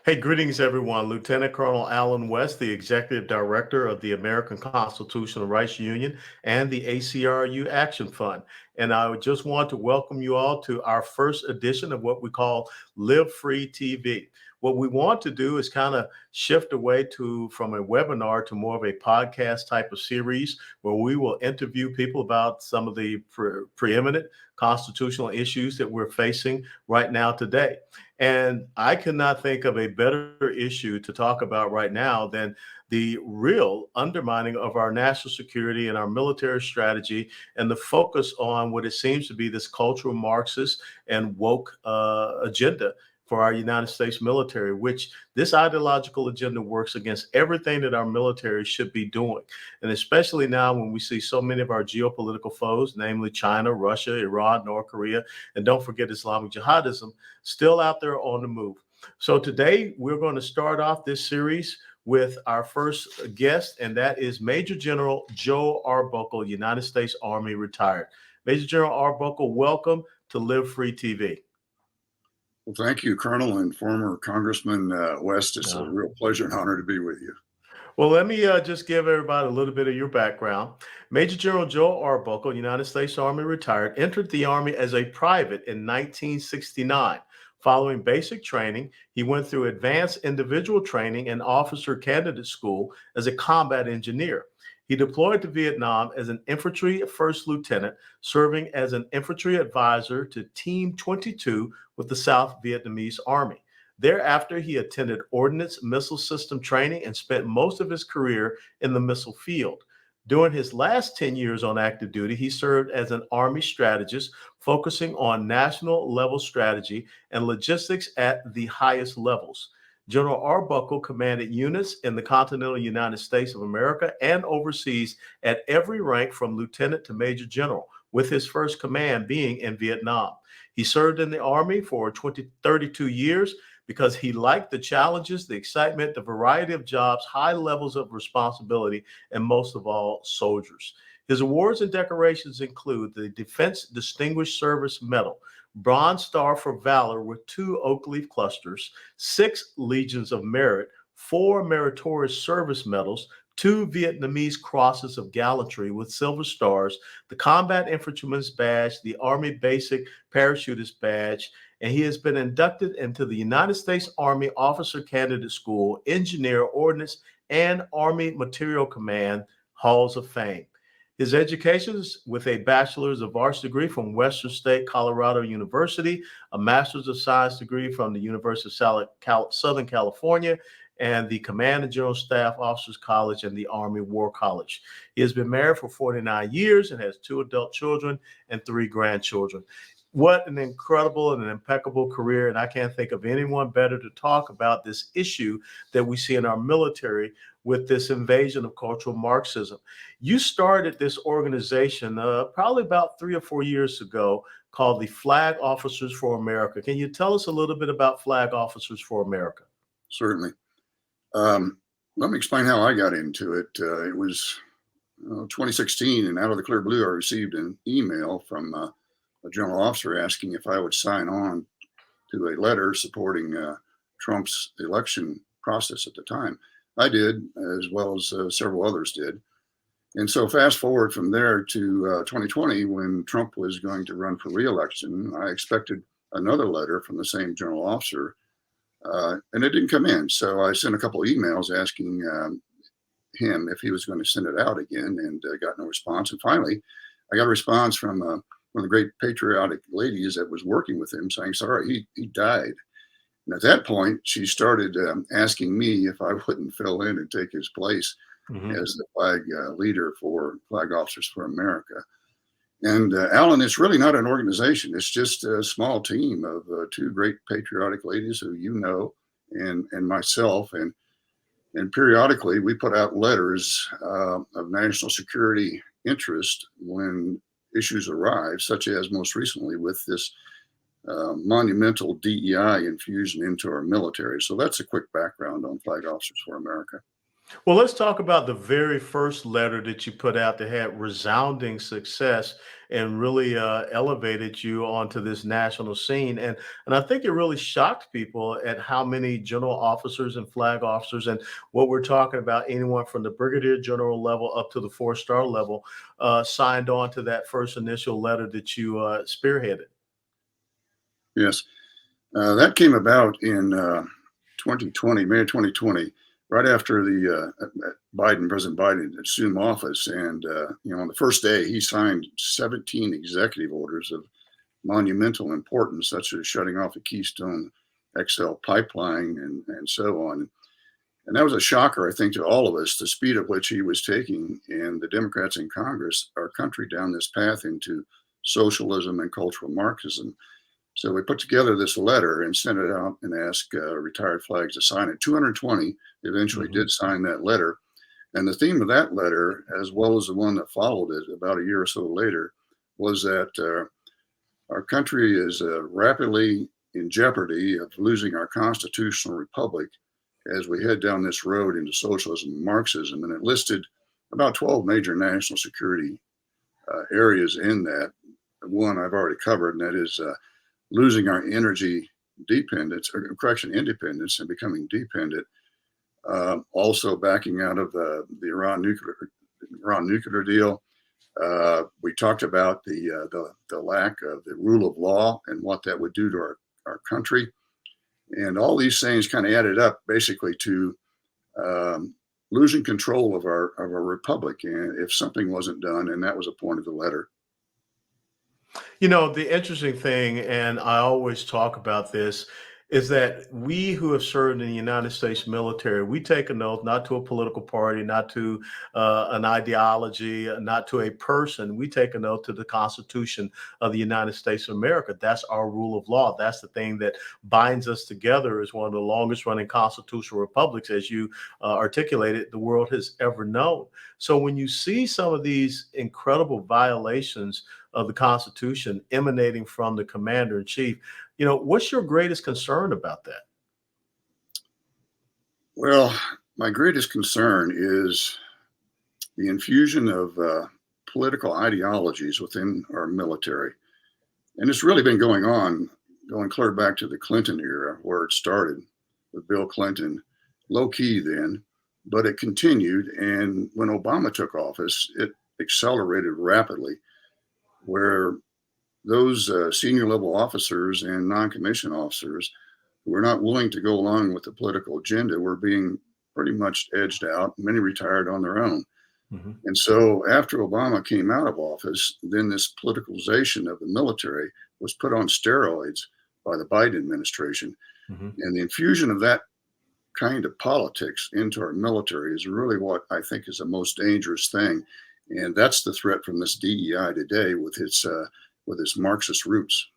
Hey, greetings, everyone. Lieutenant Colonel Allen West, the Executive Director of the American Constitutional Rights Union and the ACRU Action Fund. And I would just want to welcome you all to our first edition of what we call Live Free TV. What we want to do is kind of shift away from a webinar to more of a podcast type of series where we will interview people about some of the preeminent constitutional issues that we're facing right now today. And I cannot think of a better issue to talk about right now than the real undermining of our national security and our military strategy and the focus on what it seems to be this cultural Marxist and woke agenda for our United States military, which this ideological agenda works against everything that our military should be doing. And especially now when we see so many of our geopolitical foes, namely China, Russia, Iran, North Korea, and don't forget Islamic jihadism, still out there on the move. So today we're going to start off this series with our first guest, and that is Major General Joe Arbuckle, United States Army retired. Major General Arbuckle, welcome to Live Free TV. Well, thank you, Colonel and former Congressman West. It's a real pleasure and honor to be with you. Well, let me just give everybody a little bit of your background. Major General Joe Arbuckle, United States Army retired, entered the Army as a private in 1969. Following basic training, he went through advanced individual training and officer candidate school as a combat engineer. He deployed to Vietnam as an infantry first lieutenant, serving as an infantry advisor to Team 22 with the South Vietnamese Army. Thereafter, he attended ordnance missile system training and spent most of his career in the missile field. During his last 10 years on active duty, he served as an Army strategist, focusing on national level strategy and logistics at the highest levels. General Arbuckle commanded units in the continental United States of America and overseas at every rank from lieutenant to major general, with his first command being in Vietnam. He served in the Army for 32 years because he liked the challenges, the excitement, the variety of jobs, high levels of responsibility, and most of all, soldiers. His awards and decorations include the Defense Distinguished Service Medal, Bronze Star for Valor with 2 oak leaf clusters, 6 Legions of Merit, 4 Meritorious Service Medals, 2 Vietnamese Crosses of Gallantry with silver stars, the Combat Infantryman's Badge, the Army Basic Parachutist Badge, and he has been inducted into the United States Army Officer Candidate School, Engineer, Ordnance, and Army Material Command Halls of Fame. His education is with a Bachelor's of Arts degree from Western State Colorado University, a Master's of Science degree from the University of Southern California, and the Command and General Staff Officers College and the Army War College. He has been married for 49 years and has 2 adult children and 3 grandchildren. What an incredible and an impeccable career. And I can't think of anyone better to talk about this issue that we see in our military with this invasion of cultural Marxism. You started this organization probably about 3 or 4 years ago called the Flag Officers for America. Can you tell us a little bit about Flag Officers for America? Certainly. Let me explain how I got into it. It was 2016, and out of the clear blue, I received an email from a general officer asking if I would sign on to a letter supporting Trump's election process at the time. I did, as well as several others did. And so fast forward from there to 2020, when Trump was going to run for re-election, I expected another letter from the same general officer, and it didn't come in. So I sent a couple of emails asking him if he was going to send it out again, and got no response. And finally, I got a response from one of the great patriotic ladies that was working with him saying, sorry, he died. And at that point, she started asking me if I wouldn't fill in and take his place as the flag leader for Flag Officers for America. And Alan, it's really not an organization. It's just a small team of 2 great patriotic ladies who you know, and myself. And periodically, we put out letters of national security interest when issues arise, such as most recently with this monumental DEI infusion into our military. So that's a quick background on Flag Officers for America. Well, let's talk about the very first letter that you put out that had resounding success and really elevated you onto this national scene. And I think it really shocked people at how many general officers and flag officers, and what we're talking about, anyone from the brigadier general level up to the 4-star level, signed on to that first initial letter that you spearheaded. Yes. That came about in 2020, May of 2020, right after the President Biden assumed office. And, on the first day, he signed 17 executive orders of monumental importance, such as shutting off the Keystone XL pipeline and so on. And that was a shocker, I think, to all of us, the speed at which he was taking and the Democrats in Congress, our country down this path into socialism and cultural Marxism. So we put together this letter and sent it out and asked retired flags to sign it. 220 eventually Mhm. did sign that letter. And the theme of that letter, as well as the one that followed it about a year or so later, was that our country is rapidly in jeopardy of losing our constitutional republic as we head down this road into socialism and Marxism. And it listed about 12 major national security areas in that. One I've already covered, and that is losing our energy dependence, or correction, independence, and becoming dependent. Also backing out of the Iran nuclear deal. We talked about the lack of the rule of law and what that would do to our country. And all these things kind of added up basically to losing control of our republic. And if something wasn't done, and that was a point of the letter. You know, the interesting thing, and I always talk about this, is that we who have served in the United States military, we take an oath not to a political party, not to an ideology, not to a person. We take an oath to the Constitution of the United States of America. That's our rule of law. That's the thing that binds us together as one of the longest running constitutional republics, as you articulated, the world has ever known. So when you see some of these incredible violations of the Constitution emanating from the commander in chief, what's your greatest concern about that? Well, my greatest concern is the infusion of political ideologies within our military. And it's really been going on, going clear back to the Clinton era, where it started with Bill Clinton, low key then, but it continued. And when Obama took office, it accelerated rapidly, where those senior level officers and non-commissioned officers who were not willing to go along with the political agenda were being pretty much edged out. Many retired on their own. Mhm. And so after Obama came out of office, then this politicalization of the military was put on steroids by the Biden administration. Mhm. And the infusion of that kind of politics into our military is really what I think is the most dangerous thing. And that's the threat from this DEI today with its Marxist roots.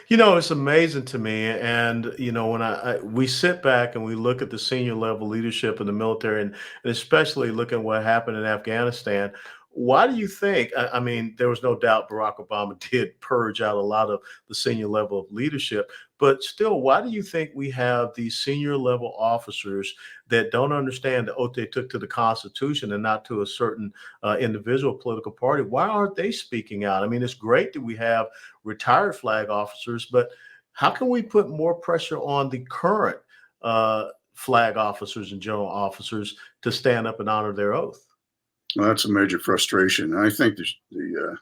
It's amazing to me. And, when we sit back and we look at the senior level leadership in the military, and especially look at what happened in Afghanistan, why do you think? I mean, there was no doubt Barack Obama did purge out a lot of the senior level of leadership, but still, why do you think we have these senior level officers that don't understand the oath they took to the Constitution and not to a certain individual political party? Why aren't they speaking out? I mean, it's great that we have retired flag officers, but how can we put more pressure on the current flag officers and general officers to stand up and honor their oath? Well, that's a major frustration. And I think the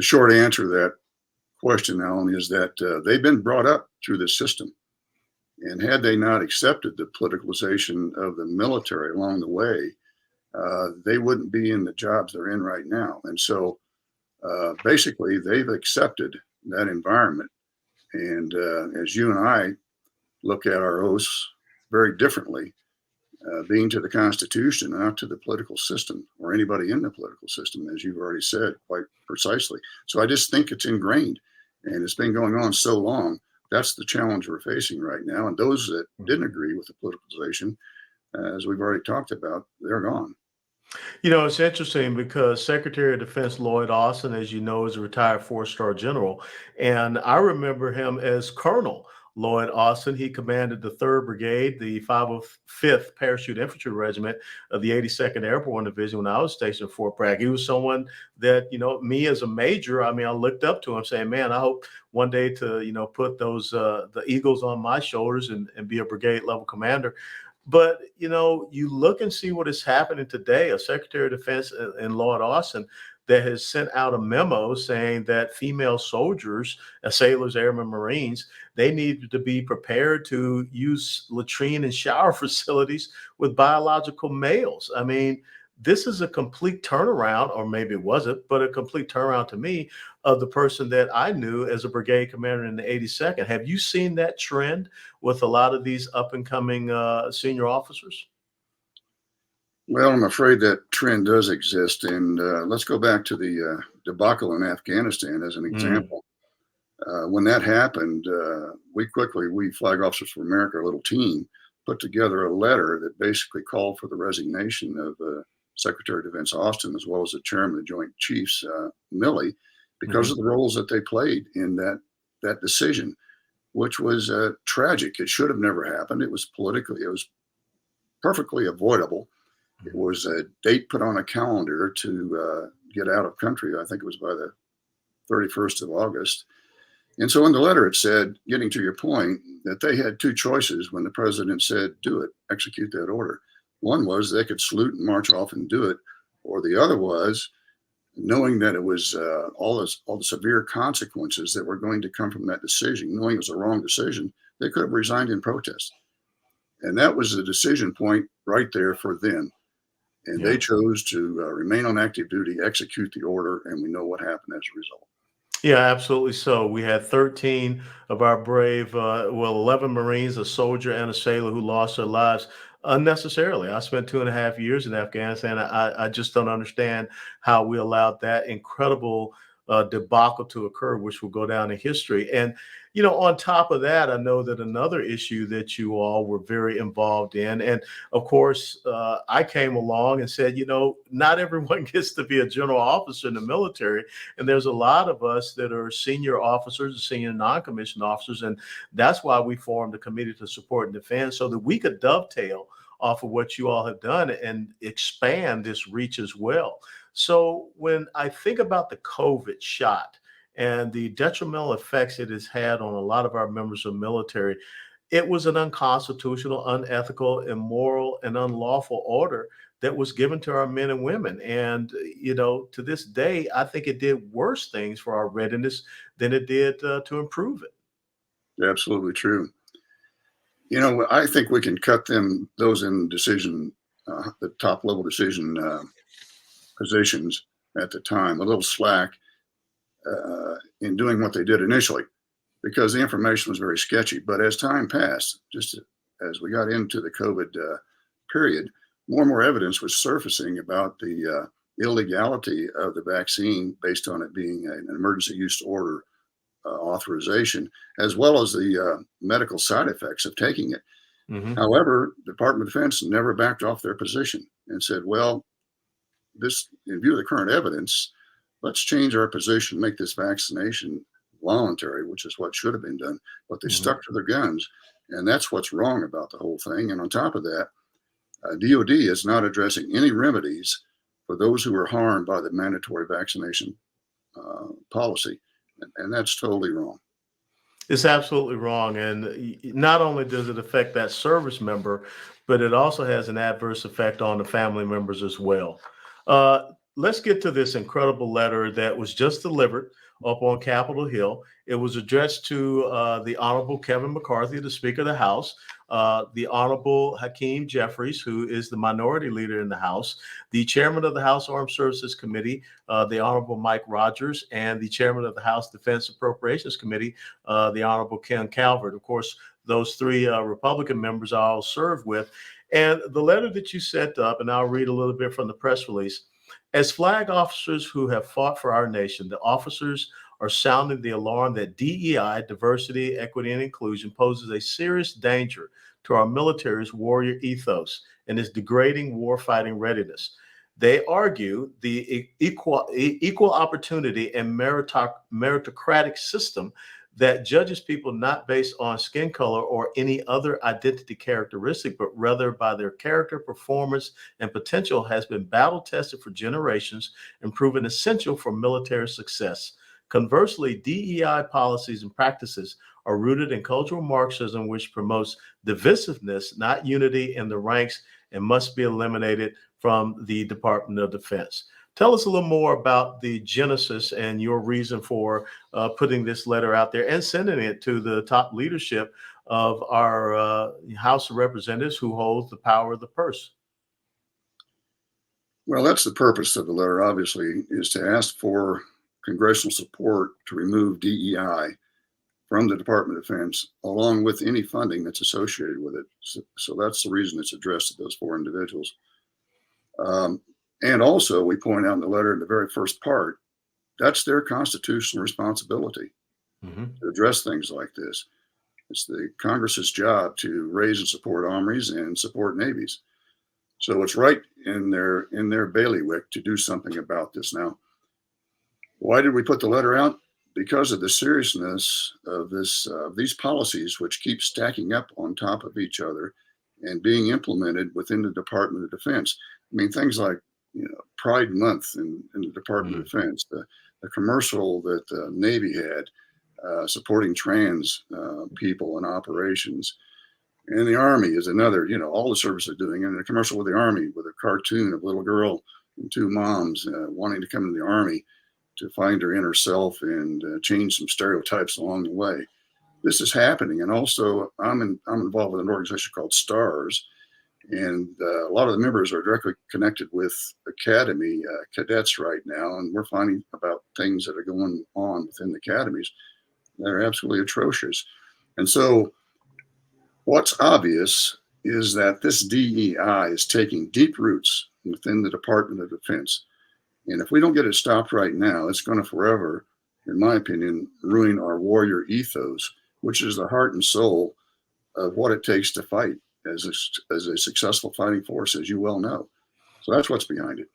short answer to that question, Alan, is that they've been brought up through the system. And had they not accepted the politicalization of the military along the way, they wouldn't be in the jobs they're in right now. And so basically, they've accepted that environment. And as you and I look at our oaths very differently, being to the Constitution, not to the political system or anybody in the political system, as you've already said quite precisely. So I just think it's ingrained, and it's been going on so long. That's the challenge we're facing right now. And those that didn't agree with the politicalization, as we've already talked about, they're gone. It's interesting because Secretary of Defense Lloyd Austin, as you know, is a retired 4-star general. And I remember him as Colonel Lloyd Austin. He commanded the 3rd Brigade, the 505th Parachute Infantry Regiment of the 82nd Airborne Division when I was stationed at Fort Bragg. He was someone that, me as a major, I mean, I looked up to him saying, man, I hope one day to, put those, the Eagles on my shoulders and be a brigade level commander. But, you look and see what is happening today. A Secretary of Defense in Lloyd Austin that has sent out a memo saying that female soldiers, sailors, airmen, Marines, they need to be prepared to use latrine and shower facilities with biological males. I mean, this is a complete turnaround, or maybe it wasn't, but a complete turnaround to me of the person that I knew as a brigade commander in the 82nd. Have you seen that trend with a lot of these up and coming senior officers? Well, I'm afraid that trend does exist. And let's go back to the debacle in Afghanistan as an example. When that happened, we Flag Officers for America, a little team, put together a letter that basically called for the resignation of Secretary of Defense Austin, as well as the Chairman of the Joint Chiefs, Milley, because of the roles that they played in that decision, which was tragic. It should have never happened. It was perfectly avoidable. It was a date put on a calendar to get out of country. I think it was by the 31st of August. And so in the letter, it said, getting to your point, that they had two choices when the president said, do it, execute that order. One was they could salute and march off and do it. Or the other was, knowing that it was all the severe consequences that were going to come from that decision, knowing it was a wrong decision, they could have resigned in protest. And that was the decision point right there for them. And they chose to remain on active duty, execute the order, and we know what happened as a result. Yeah, absolutely. So we had 13 of our brave, 11 Marines, a soldier and a sailor who lost their lives unnecessarily. I spent 2.5 years in Afghanistan. I just don't understand how we allowed that incredible debacle to occur, which will go down in history. And, on top of that, I know that another issue that you all were very involved in. And of course, I came along and said, not everyone gets to be a general officer in the military. And there's a lot of us that are senior officers, senior non-commissioned officers. And that's why we formed a committee to support and defend so that we could dovetail off of what you all have done and expand this reach as well. So when I think about the COVID shot and the detrimental effects it has had on a lot of our members of the military, it was an unconstitutional, unethical, immoral, and unlawful order that was given to our men and women. And, to this day, I think it did worse things for our readiness than it did to improve it. Absolutely true. I think we can cut those in decision, the top level decision positions at the time, a little slack in doing what they did initially, because the information was very sketchy. But as time passed, just as we got into the COVID period, more and more evidence was surfacing about the illegality of the vaccine based on it being an emergency use order authorization, as well as the medical side effects of taking it. However, the Department of Defense never backed off their position and said, well, in view of the current evidence, let's change our position, make this vaccination voluntary, which is what should have been done. But they stuck to their guns. And that's what's wrong about the whole thing. And on top of that, DOD is not addressing any remedies for those who were harmed by the mandatory vaccination policy. And that's totally wrong. It's absolutely wrong. And not only does it affect that service member, but it also has an adverse effect on the family members as well. Let's get to this incredible letter that was just delivered up on Capitol Hill. It was addressed to the Honorable Kevin McCarthy, the Speaker of the House, the Honorable Hakeem Jeffries, who is the minority leader in the House, the Chairman of the House Armed Services Committee, the Honorable Mike Rogers, and the Chairman of the House Defense Appropriations Committee, the Honorable Ken Calvert. Of course, those three Republican members I all served with. And the letter that you set up, and I'll read a little bit from the press release. As flag officers who have fought for our nation, the officers are sounding the alarm that DEI, diversity, equity, and inclusion, poses a serious danger to our military's warrior ethos and is degrading warfighting readiness. They argue the equal opportunity and meritocratic system that judges people not based on skin color or any other identity characteristic, but rather by their character, performance, and potential has been battle tested for generations and proven essential for military success. Conversely, DEI policies and practices are rooted in cultural Marxism, which promotes divisiveness, not unity in the ranks, and must be eliminated from the Department of Defense. Tell us a little more about the genesis and your reason for putting this letter out there and sending it to the top leadership of our House of Representatives, who holds the power of the purse. Well, that's the purpose of the letter, obviously, is to ask for congressional support to remove DEI from the Department of Defense, along with any funding that's associated with it. So that's the reason it's addressed to those four individuals. And also, we point out in the letter in the very first part, that's their constitutional responsibility to address things like this. It's the Congress's job to raise and support armories and support navies. So it's right in their bailiwick to do something about this. Now, why did we put the letter out? Because of the seriousness of these policies, which keep stacking up on top of each other and being implemented within the Department of Defense. I mean, things like Pride Month in the Department of Defense, the commercial that the Navy had supporting trans people in operations. And the Army is another, all the services are doing. And a commercial with the Army with a cartoon of a little girl and two moms wanting to come into the Army to find her inner self and change some stereotypes along the way. This is happening. And also, I'm involved with an organization called STARS. And a lot of the members are directly connected with academy cadets right now. And we're finding about things that are going on within the academies that are absolutely atrocious. And so what's obvious is that this DEI is taking deep roots within the Department of Defense. And if we don't get it stopped right now, it's going to forever, in my opinion, ruin our warrior ethos, which is the heart and soul of what it takes to fight as a successful fighting force, as you well know. So that's what's behind it.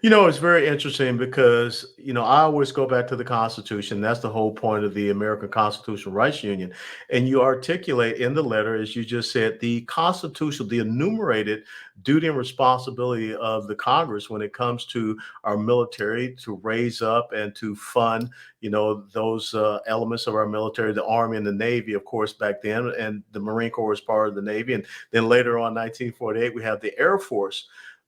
It's very interesting because, I always go back to the Constitution. That's the whole point of the American Constitutional Rights Union. And you articulate in the letter, as you just said, the constitutional, the enumerated duty and responsibility of the Congress when it comes to our military to raise up and to fund, those elements of our military, the Army and the Navy, of course, back then, and the Marine Corps was part of the Navy. And then later on, 1948, we have the Air Force.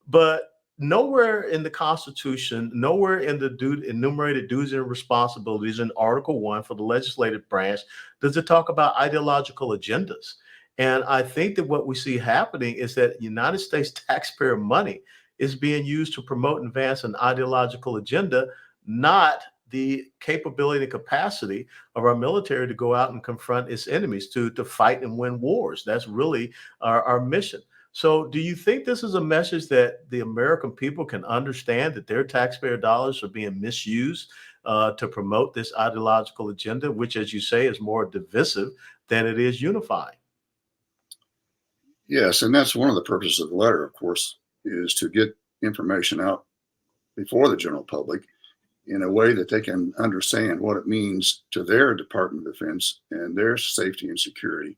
But nowhere in the Constitution, nowhere in the enumerated duties and responsibilities in Article 1 for the legislative branch does it talk about ideological agendas. And I think that what we see happening is that United States taxpayer money is being used to promote and advance an ideological agenda, not the capability and capacity of our military to go out and confront its enemies, to fight and win wars. That's really our mission. So do you think this is a message that the American people can understand, that their taxpayer dollars are being misused to promote this ideological agenda, which, as you say, is more divisive than it is unifying? Yes, and that's one of the purposes of the letter, of course, is to get information out before the general public in a way that they can understand what it means to their Department of Defense and their safety and security.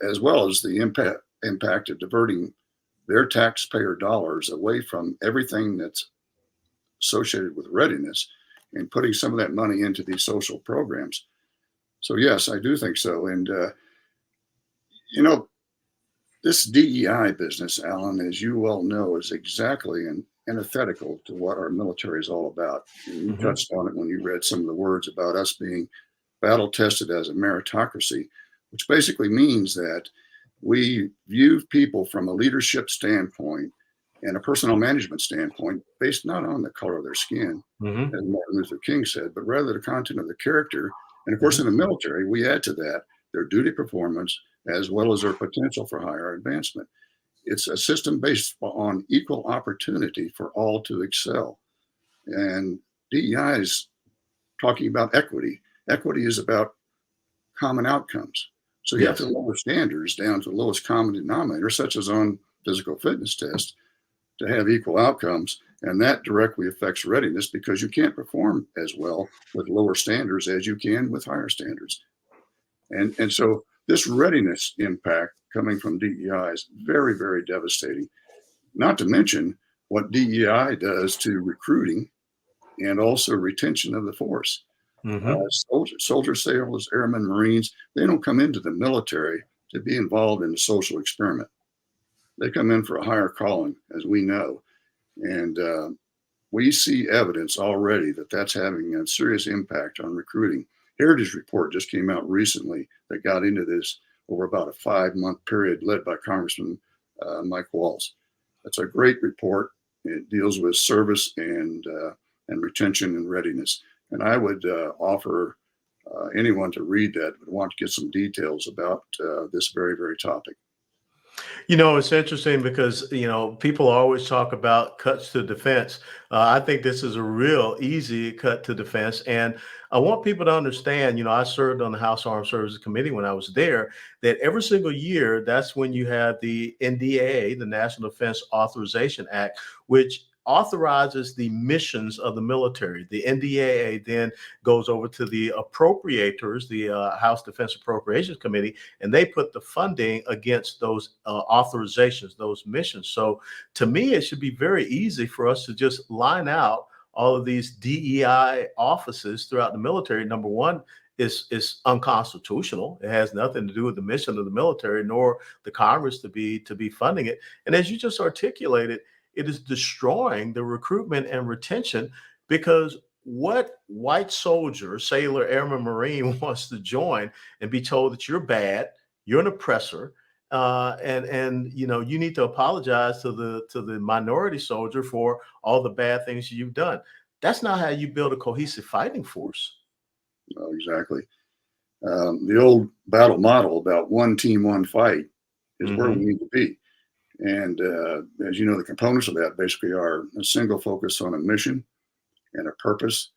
As well as the impact of diverting their taxpayer dollars away from everything that's associated with readiness and putting some of that money into these social programs. So yes, I do think so. And, this DEI business, Alan, as you well know, is exactly antithetical to what our military is all about. And you touched on it when you read some of the words about us being battle tested as a meritocracy, which basically means that we view people from a leadership standpoint and a personnel management standpoint based not on the color of their skin, as Martin Luther King said, but rather the content of the character. And of course, in the military, we add to that their duty performance as well as their potential for higher advancement. It's a system based on equal opportunity for all to excel. And DEI is talking about equity. Equity is about common outcomes. So you have to lower standards down to the lowest common denominator, such as on physical fitness tests, to have equal outcomes. And that directly affects readiness because you can't perform as well with lower standards as you can with higher standards. And so this readiness impact coming from DEI is very, very devastating. Not to mention what DEI does to recruiting and also retention of the force. Hmm. Soldiers, sailors, airmen, Marines, they don't come into the military to be involved in the social experiment. They come in for a higher calling, as we know. And we see evidence already that that's having a serious impact on recruiting. Heritage Report just came out recently that got into this over about a 5-month period led by Congressman Mike Walz. That's a great report. It deals with service and retention and readiness. And I would offer anyone to read that would want to get some details about this very, very topic. It's interesting because, people always talk about cuts to defense. I think this is a real easy cut to defense. And I want people to understand, I served on the House Armed Services Committee when I was there, that every single year, that's when you have the NDAA, the National Defense Authorization Act, which authorizes the missions of the military. The NDAA then goes over to the appropriators, the House Defense Appropriations Committee, and they put the funding against those authorizations, those missions. So to me, it should be very easy for us to just line out all of these DEI offices throughout the military. Number one, is unconstitutional. It has nothing to do with the mission of the military, nor the Congress to be funding it. And as you just articulated, it is destroying the recruitment and retention, because what white soldier, sailor, airman, Marine wants to join and be told that you're bad, you're an oppressor, and you need to apologize to the minority soldier for all the bad things you've done. That's not how you build a cohesive fighting force. Oh, exactly. The old battle model about one team, one fight is where we Hmm. need to be. And as you know, the components of that basically are a single focus on a mission and a purpose,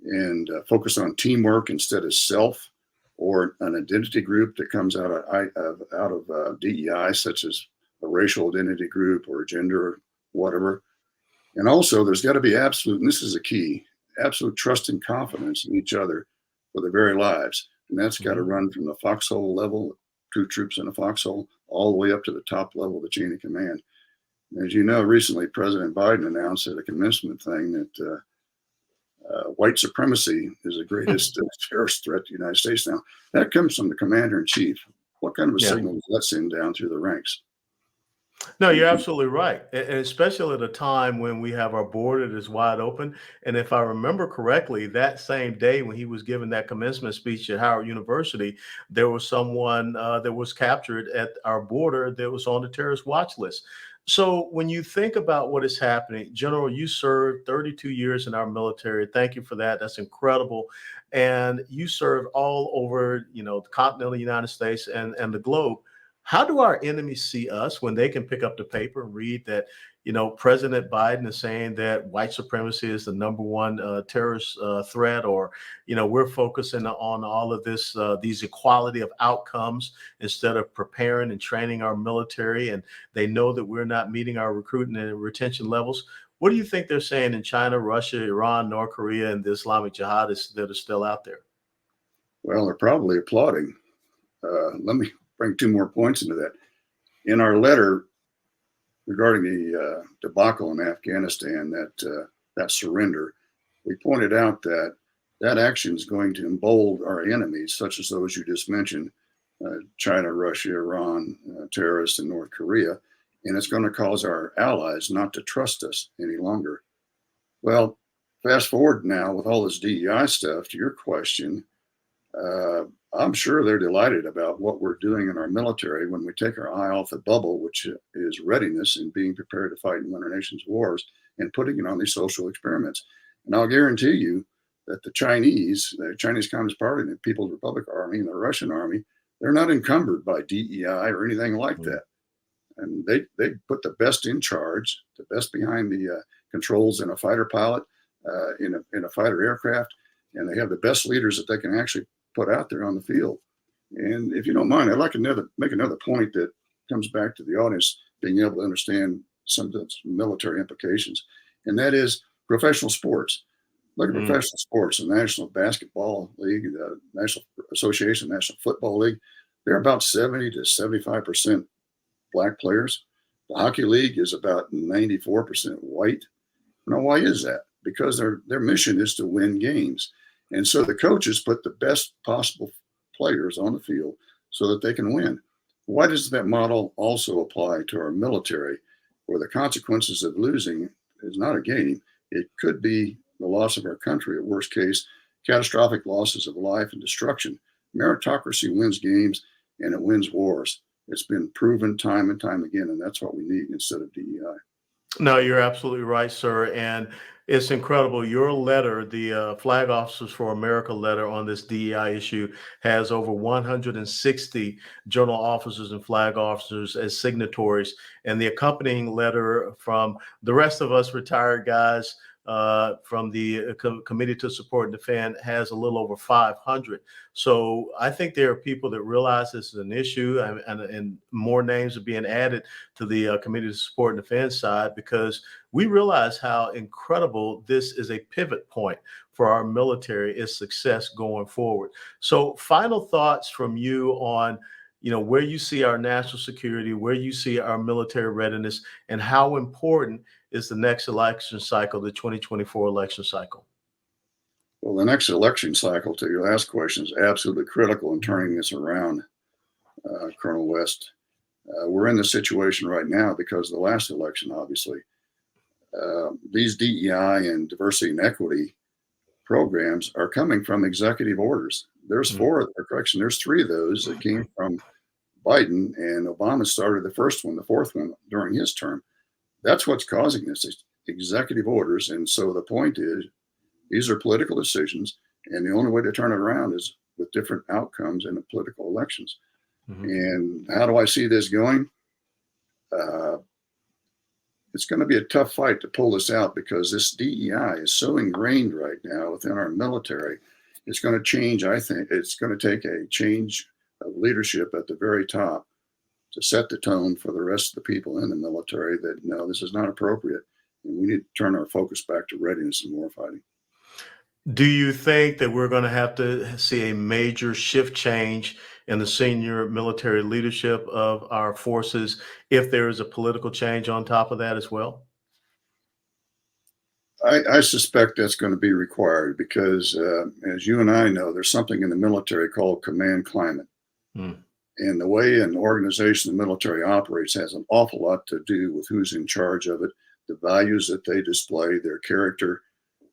and focus on teamwork instead of self, or an identity group that comes out of DEI, such as a racial identity group or gender, or whatever. And also, there's got to be absolute, and this is a key, absolute trust and confidence in each other for their very lives. And that's got to Hmm. run from the foxhole level, two troops in a foxhole, all the way up to the top level of the chain of command. As you know, recently President Biden announced at a commencement thing that white supremacy is the greatest terrorist threat to the United States now. That comes from the commander in chief. What kind of a Yeah. signal does that send down through the ranks? No, you're absolutely right. And especially at a time when we have our border that is wide open. And if I remember correctly, that same day when he was giving that commencement speech at Howard University, there was someone that was captured at our border that was on the terrorist watch list. So when you think about what is happening, General, you served 32 years in our military. Thank you for that. That's incredible. And you served all over, the continental United States and the globe. How do our enemies see us when they can pick up the paper and read that, President Biden is saying that white supremacy is the number one terrorist threat, or, we're focusing on all of this, these equality of outcomes instead of preparing and training our military, and they know that we're not meeting our recruiting and retention levels. What do you think they're saying in China, Russia, Iran, North Korea, and the Islamic jihadists that are still out there? Well, they're probably applauding. Let me bring two more points into that. In our letter regarding the debacle in Afghanistan, that surrender, we pointed out that that action is going to embolden our enemies, such as those you just mentioned, China, Russia, Iran, terrorists, and North Korea, and it's going to cause our allies not to trust us any longer. Well, fast forward now with all this DEI stuff to your question. I'm sure they're delighted about what we're doing in our military when we take our eye off the bubble, which is readiness and being prepared to fight and win our nation's wars, and putting it on these social experiments. And I'll guarantee you that the Chinese Communist Party, the People's Republic Army, and the Russian Army, they're not encumbered by DEI or anything like that. And they put the best in charge, the best behind the controls in a fighter pilot, in a fighter aircraft, and they have the best leaders that they can actually put out there on the field. And if you don't mind, I'd like to make another point that comes back to the audience being able to understand some of the military implications. and that is professional sports. Look at Mm. professional sports, the National Basketball League, the National Association, National Football League. They're about 70 to 75% black players. The Hockey League is about 94% white. Now, why is that? Because their mission is to win games. And so the coaches put the best possible players on the field so that they can win. Why does that model also apply to our military, where the consequences of losing is not a game? It could be the loss of our country, at worst case, catastrophic losses of life and destruction. Meritocracy wins games and it wins wars. It's been proven time and time again, and that's what we need instead of DEI. No, you're absolutely right, sir. And it's incredible. Your letter, the Flag Officers for America letter on this DEI issue, has over 160 journal officers and flag officers as signatories. And the accompanying letter from the rest of us retired guys from the Committee to Support and Defend has a little over 500. So I think there are people that realize this is an issue, and more names are being added to the Committee to Support and Defend side, because we realize how incredible this is a pivot point for our military, its success going forward. So final thoughts from you on where you see our national security, where you see our military readiness, and how important is the next election cycle, the 2024 election cycle? Well, the next election cycle, to your last question, is absolutely critical in turning this around, Colonel West. We're in this situation right now because of the last election, obviously. These DEI and diversity and equity programs are coming from executive orders. There's there's 3 of those that came from Biden, and Obama started the first one, the 4th one during his term. That's what's causing this, executive orders. And so the point is, these are political decisions, and the only way to turn it around is with different outcomes in the political elections. And how do I see this going? It's going to be a tough fight to pull this out, because this DEI is so ingrained right now within our military. It's going to change. I think it's going to take a change of leadership at the very top to set the tone for the rest of the people in the military that, no, this is not appropriate, and we need to turn our focus back to readiness and warfighting. Do you think that we're going to have to see a major shift change in the senior military leadership of our forces if there is a political change on top of that as well? I suspect that's going to be required because, as you and I know, there's something in the military called command climate. And the way an organization, the military, operates has an awful lot to do with who's in charge of it, the values that they display, their character,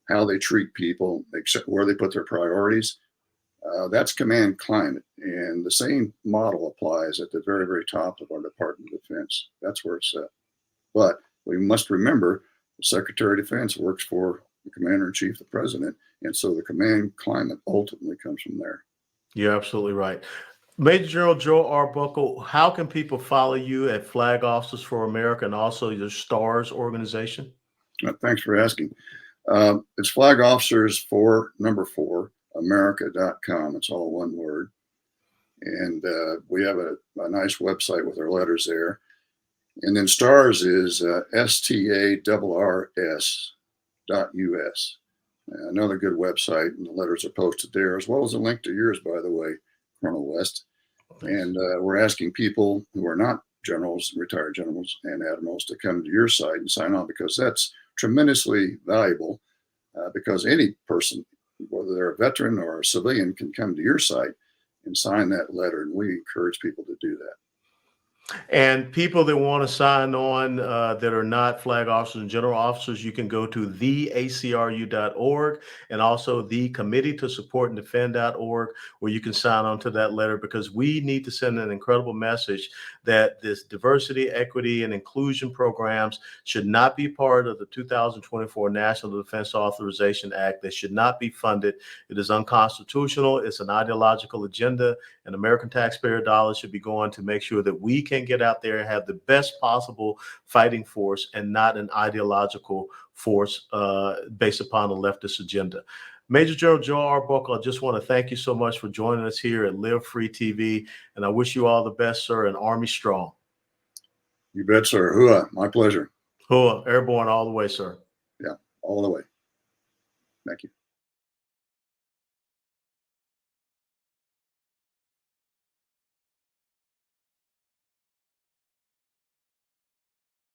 how they treat people, where they put their priorities. That's command climate. And the same model applies at the very, very top of our Department of Defense. That's where it's at. But we must remember the Secretary of Defense works for the Commander-in-Chief, the President. And so the command climate ultimately comes from there. You're absolutely right. Major General Joe Arbuckle, how can people follow you at Flag Officers for America and also your STARS organization? Thanks for asking. It's Flag Officers for America.com. It's all one word. And we have a nice website with our letters there. And then STARS is STARRS.us. Another good website, and the letters are posted there, as well as a link to yours, by the way, Colonel West. And we're asking people who are not generals, retired generals and admirals, to come to your site and sign on, because that's tremendously valuable, because any person, whether they're a veteran or a civilian, can come to your site and sign that letter. And we encourage people to do that. And people that want to sign on that are not flag officers and general officers, you can go to theacru.org and also the Committee to Support and Defend.org, where you can sign on to that letter, because we need to send an incredible message that this diversity, equity, and inclusion programs should not be part of the 2024 National Defense Authorization Act. They should not be funded. It is unconstitutional. It's an ideological agenda, and American taxpayer dollars should be going to make sure that we can get out there and have the best possible fighting force, and not an ideological force based upon a leftist agenda. Major General Joe Arbuckle, I just want to thank you so much for joining us here at Live Free TV, and I wish you all the best, sir, and Army strong. You bet, sir. Hooah, my pleasure. Hooah, airborne all the way, sir. Yeah, all the way. Thank you.